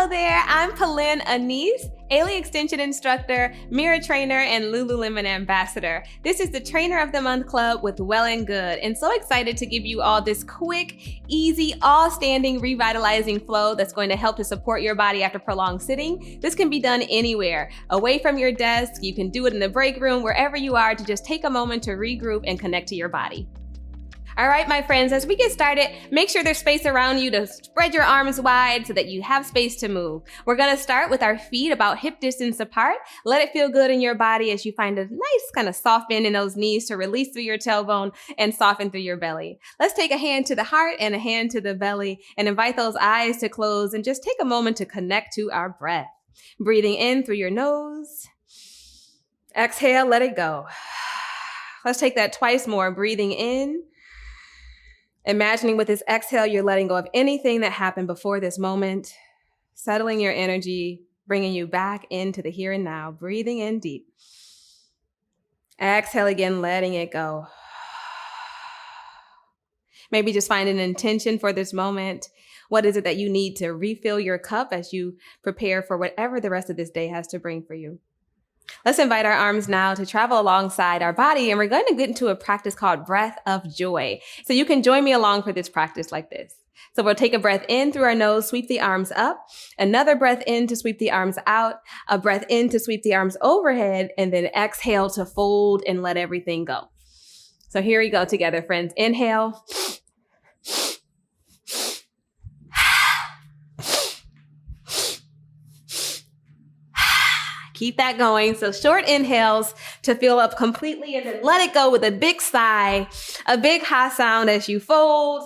Hello there, I'm Pilin Anice, Ailey Extension instructor, Mirror trainer, and Lululemon ambassador. This is the Trainer of the Month Club with Well+Good, and so excited to give you all this quick, easy, all-standing, revitalizing flow that's going to help to support your body after prolonged sitting. This can be done anywhere, away from your desk. You can do it in the break room, wherever you are, to just take a moment to regroup and connect to your body. All right, my friends, as we get started, make sure there's space around you to spread your arms wide so that you have space to move. We're gonna start with our feet about hip distance apart. Let it feel good in your body as you find a nice kind of soft bend in those knees to release through your tailbone and soften through your belly. Let's take a hand to the heart and a hand to the belly and invite those eyes to close and just take a moment to connect to our breath. Breathing in through your nose. Exhale, let it go. Let's take that twice more. Breathing in. Imagining with this exhale, you're letting go of anything that happened before this moment, settling your energy, bringing you back into the here and now, breathing in deep. Exhale again, letting it go. Maybe just find an intention for this moment. What is it that you need to refill your cup as you prepare for whatever the rest of this day has to bring for you? Let's invite our arms now to travel alongside our body, and we're going to get into a practice called breath of joy. So you can join me along for this practice like this. So we'll take a breath in through our nose, sweep the arms up, another breath in to sweep the arms out, a breath in to sweep the arms overhead, and then exhale to fold and let everything go. So here we go together, friends. Inhale. Keep that going. So short inhales to fill up completely and then let it go with a big sigh, a big ha sound as you fold.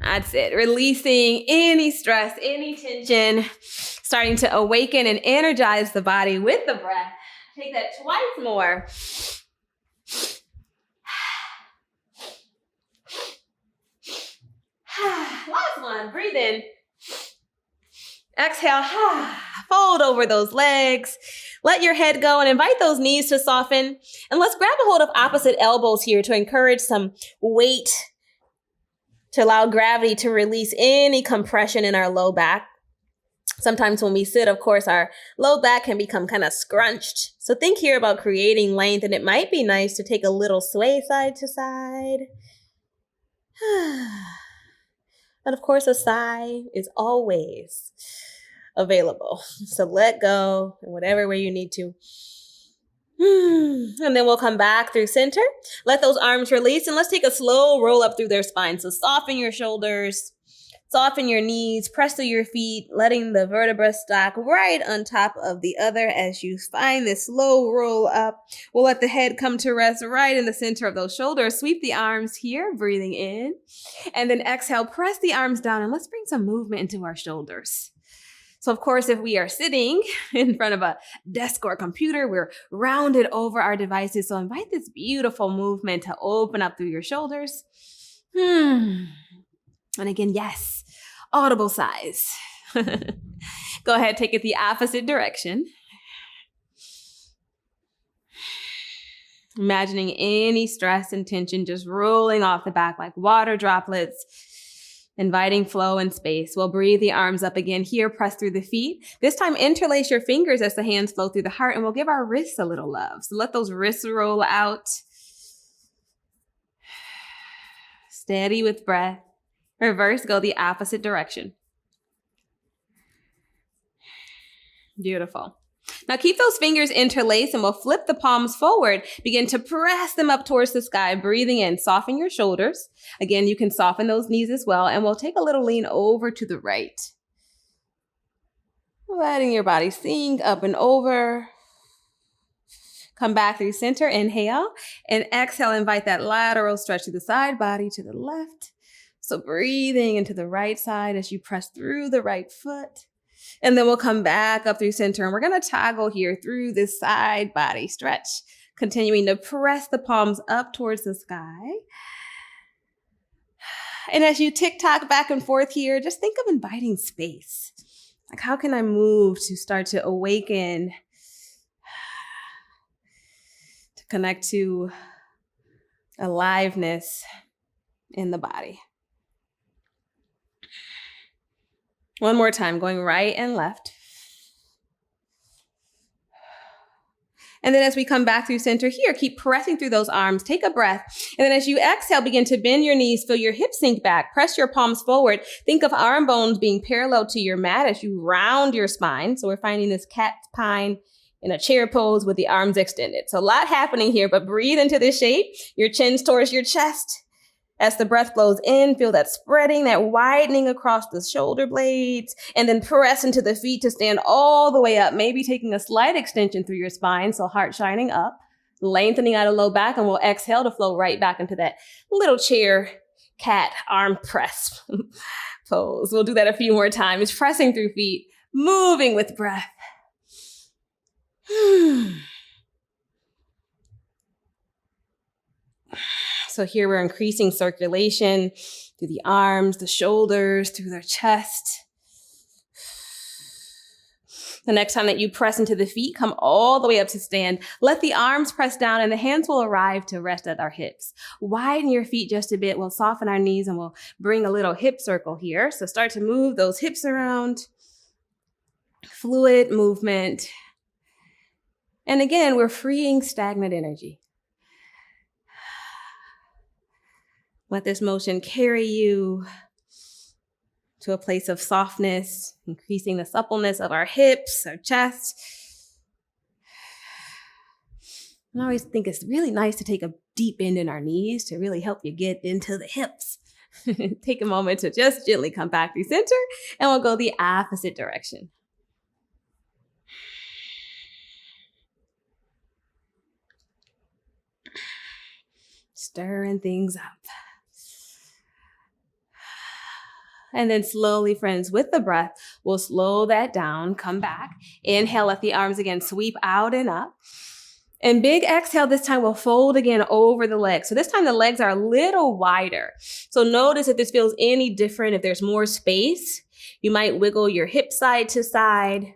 That's it. Releasing any stress, any tension, starting to awaken and energize the body with the breath. Take that twice more. Last one. Breathe in. Exhale, fold over those legs. Let your head go and invite those knees to soften. And let's grab a hold of opposite elbows here to encourage some weight, to allow gravity to release any compression in our low back. Sometimes when we sit, of course, our low back can become kind of scrunched. So think here about creating length, and it might be nice to take a little sway side to side. And of course, a sigh is always available. So let go in whatever way you need to. And then we'll come back through center. Let those arms release, and let's take a slow roll up through their spine. So soften your shoulders, soften your knees, press through your feet, letting the vertebra stack right on top of the other as you find this slow roll up. We'll let the head come to rest right in the center of those shoulders. Sweep the arms here, breathing in. And then exhale, press the arms down, and let's bring some movement into our shoulders. So of course, if we are sitting in front of a desk or a computer, we're rounded over our devices. So invite this beautiful movement to open up through your shoulders. And again, yes, audible sighs. Go ahead, take it the opposite direction. Imagining any stress and tension just rolling off the back like water droplets, inviting flow and space. We'll breathe the arms up again here, press through the feet. This time, interlace your fingers as the hands flow through the heart, and we'll give our wrists a little love. So let those wrists roll out. Steady with breath. Reverse, go the opposite direction. Beautiful. Now keep those fingers interlaced, and we'll flip the palms forward. Begin to press them up towards the sky. Breathing in, soften your shoulders. Again, you can soften those knees as well, and we'll take a little lean over to the right. Letting your body sink up and over. Come back through center, inhale, and exhale, invite that lateral stretch to the side, body to the left. So breathing into the right side as you press through the right foot. And then we'll come back up through center, and we're going to toggle here through this side body stretch, continuing to press the palms up towards the sky. And as you tick-tock back and forth here, just think of inviting space. Like, how can I move to start to awaken, to connect to aliveness in the body? One more time, going right and left. And then as we come back through center here, keep pressing through those arms. Take a breath. And then as you exhale, begin to bend your knees, feel your hips sink back, press your palms forward. Think of arm bones being parallel to your mat as you round your spine. So we're finding this cat pine in a chair pose with the arms extended. So a lot happening here, but breathe into this shape. Your chin's towards your chest. As the breath flows in, feel that spreading, that widening across the shoulder blades, and then press into the feet to stand all the way up, maybe taking a slight extension through your spine, so heart shining up, lengthening out of low back, and we'll exhale to flow right back into that little chair cat arm press pose. We'll do that a few more times, pressing through feet, moving with breath. So here we're increasing circulation through the arms, the shoulders, through their chest. The next time that you press into the feet, come all the way up to stand. Let the arms press down and the hands will arrive to rest at our hips. Widen your feet just a bit. We'll soften our knees and we'll bring a little hip circle here. So start to move those hips around. Fluid movement. And again, we're freeing stagnant energy. Let this motion carry you to a place of softness, increasing the suppleness of our hips, our chest. And I always think it's really nice to take a deep bend in our knees to really help you get into the hips. Take a moment to just gently come back through center, and we'll go the opposite direction. Stirring things up. And then slowly, friends, with the breath, we'll slow that down, come back. Inhale, let the arms again sweep out and up. And big exhale, this time we'll fold again over the legs. So this time the legs are a little wider. So notice if this feels any different, if there's more space, you might wiggle your hip side to side.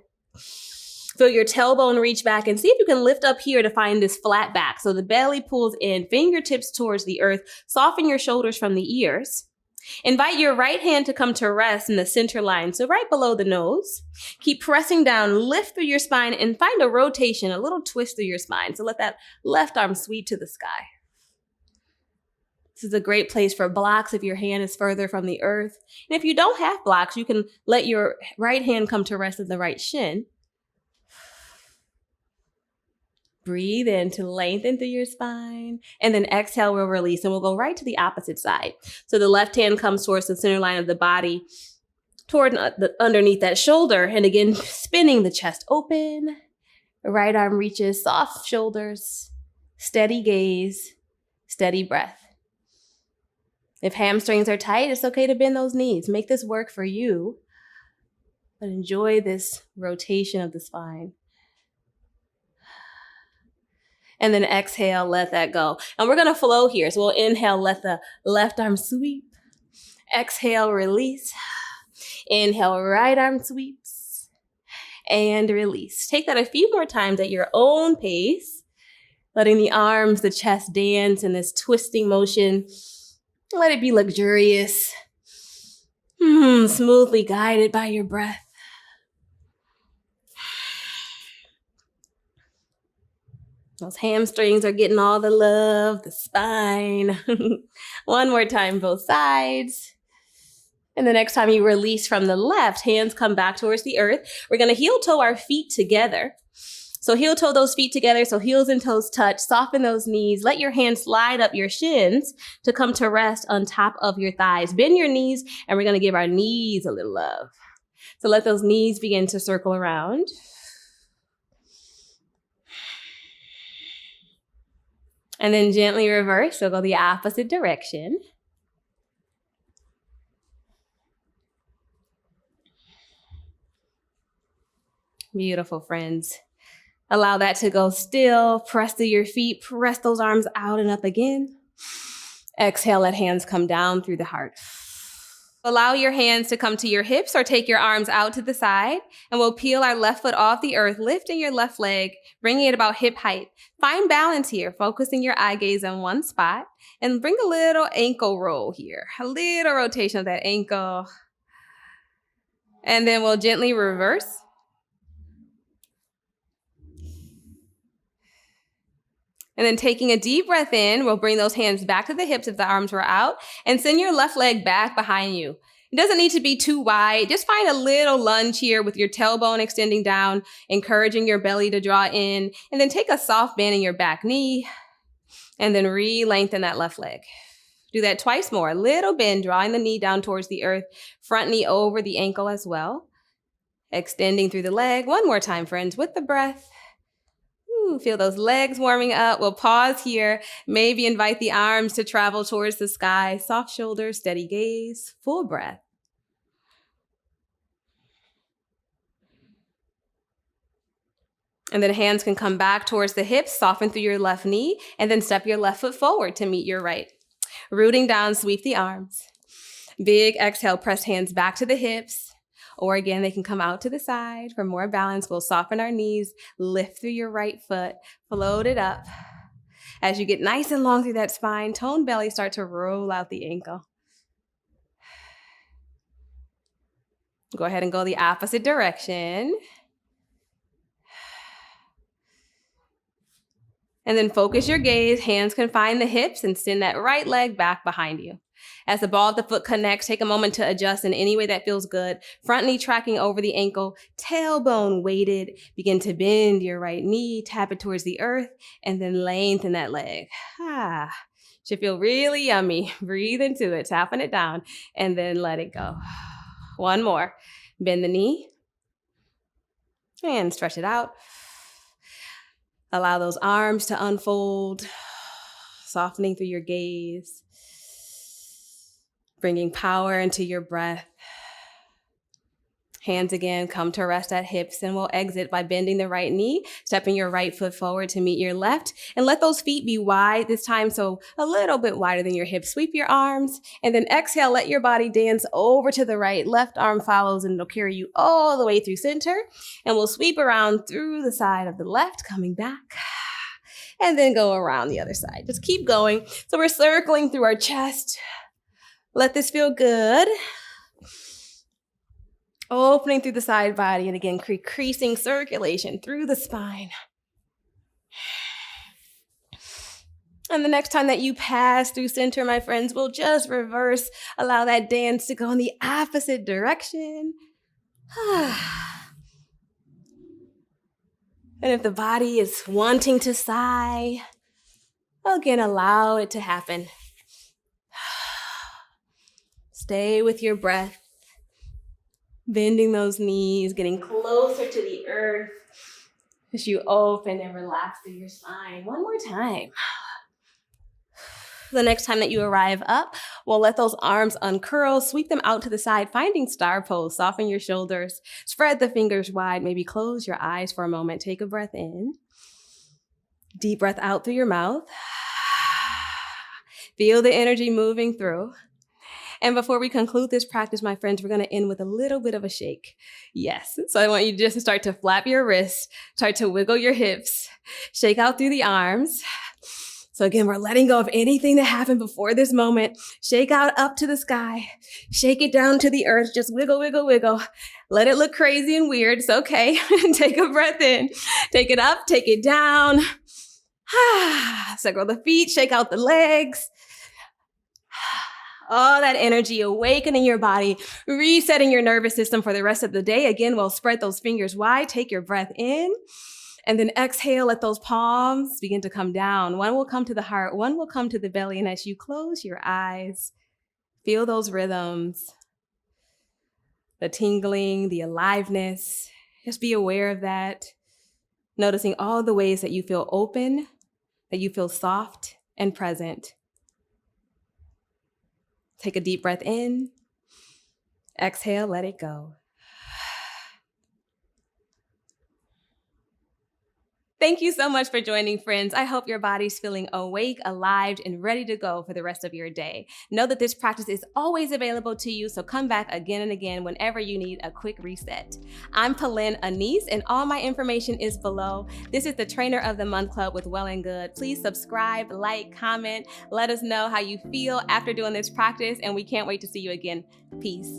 Feel your tailbone reach back and see if you can lift up here to find this flat back. So the belly pulls in, fingertips towards the earth, soften your shoulders from the ears. Invite your right hand to come to rest in the center line, so right below the nose. Keep pressing down, lift through your spine, and find a rotation, a little twist through your spine. So let that left arm sweep to the sky. This is a great place for blocks if your hand is further from the earth. And if you don't have blocks, you can let your right hand come to rest in the right shin. Breathe in to lengthen through your spine, and then exhale, we'll release, and we'll go right to the opposite side. So the left hand comes towards the center line of the body, toward underneath that shoulder, and again, spinning the chest open. The right arm reaches, soft shoulders, steady gaze, steady breath. If hamstrings are tight, it's okay to bend those knees. Make this work for you, but enjoy this rotation of the spine. And then exhale, let that go. And we're gonna flow here. So we'll inhale, let the left arm sweep. Exhale, release. Inhale, right arm sweeps. And release. Take that a few more times at your own pace. Letting the arms, the chest dance in this twisting motion. Let it be luxurious. Smoothly guided by your breath. Those hamstrings are getting all the love, the spine. One more time, both sides. And the next time you release from the left, hands come back towards the earth. We're going to heel toe our feet together. So heel toe those feet together so heels and toes touch. Soften those knees. Let your hands slide up your shins to come to rest on top of your thighs. Bend your knees, and we're going to give our knees a little love. So let those knees begin to circle around. And then gently reverse, so go the opposite direction. Beautiful, friends. Allow that to go still. Press through your feet. Press those arms out and up again. Exhale, let hands come down through the heart. Allow your hands to come to your hips or take your arms out to the side, and we'll peel our left foot off the earth, lifting your left leg, bringing it about hip height. Find balance here, focusing your eye gaze on one spot, and bring a little ankle roll here, a little rotation of that ankle. And then we'll gently reverse. And then taking a deep breath in, we'll bring those hands back to the hips if the arms were out, and send your left leg back behind you. It doesn't need to be too wide. Just find a little lunge here with your tailbone extending down, encouraging your belly to draw in, and then take a soft bend in your back knee, and then re-lengthen that left leg. Do that twice more. A little bend, drawing the knee down towards the earth, front knee over the ankle as well. Extending through the leg. One more time, friends, with the breath. Ooh, feel those legs warming up. We'll pause here. Maybe invite the arms to travel towards the sky. Soft shoulders, steady gaze, full breath. And then hands can come back towards the hips, soften through your left knee, and then step your left foot forward to meet your right. Rooting down, sweep the arms. Big exhale, press hands back to the hips. Or again, they can come out to the side for more balance. We'll soften our knees, lift through your right foot, float it up. As you get nice and long through that spine, tone belly, start to roll out the ankle. Go ahead and go the opposite direction. And then focus your gaze. Hands can find the hips and send that right leg back behind you. As the ball of the foot connects, take a moment to adjust in any way that feels good. Front knee tracking over the ankle, tailbone weighted. Begin to bend your right knee, tap it towards the earth, and then lengthen that leg. Should feel really yummy. Breathe into it, tapping it down, and then let it go. One more. Bend the knee and stretch it out. Allow those arms to unfold, softening through your gaze. Bringing power into your breath. Hands again come to rest at hips, and we'll exit by bending the right knee, stepping your right foot forward to meet your left, and let those feet be wide this time, so a little bit wider than your hips. Sweep your arms, and then exhale, let your body dance over to the right. Left arm follows, and it'll carry you all the way through center, and we'll sweep around through the side of the left, coming back, and then go around the other side. Just keep going. So we're circling through our chest. Let this feel good. Opening through the side body, and again, increasing circulation through the spine. And the next time that you pass through center, my friends, we'll just reverse. Allow that dance to go in the opposite direction. And if the body is wanting to sigh, again, allow it to happen. Stay with your breath, bending those knees, getting closer to the earth as you open and relax through your spine. One more time. The next time that you arrive up, we'll let those arms uncurl, sweep them out to the side, finding star pose. Soften your shoulders, spread the fingers wide, maybe close your eyes for a moment. Take a breath in. Deep breath out through your mouth. Feel the energy moving through. And before we conclude this practice, my friends, we're going to end with a little bit of a shake. Yes. So I want you just to start to flap your wrists, start to wiggle your hips, shake out through the arms. So again, we're letting go of anything that happened before this moment. Shake out up to the sky. Shake it down to the earth. Just wiggle, wiggle, wiggle. Let it look crazy and weird. It's okay. Take a breath in. Take it up. Take it down. Circle the feet. Shake out the legs. All that energy awakening your body, resetting your nervous system for the rest of the day. Again, we'll spread those fingers wide. Take your breath in. And then exhale, let those palms begin to come down. One will come to the heart, one will come to the belly. And as you close your eyes, feel those rhythms, the tingling, the aliveness. Just be aware of that. Noticing all the ways that you feel open, that you feel soft and present. Take a deep breath in. Exhale, let it go. Thank you so much for joining, friends. I hope your body's feeling awake, alive, and ready to go for the rest of your day. Know that this practice is always available to you, so come back again and again whenever you need a quick reset. I'm Pilin Anice, and all my information is below. This is the Trainer of the Month Club with Well+Good. Please subscribe, like, comment. Let us know how you feel after doing this practice, and we can't wait to see you again. Peace.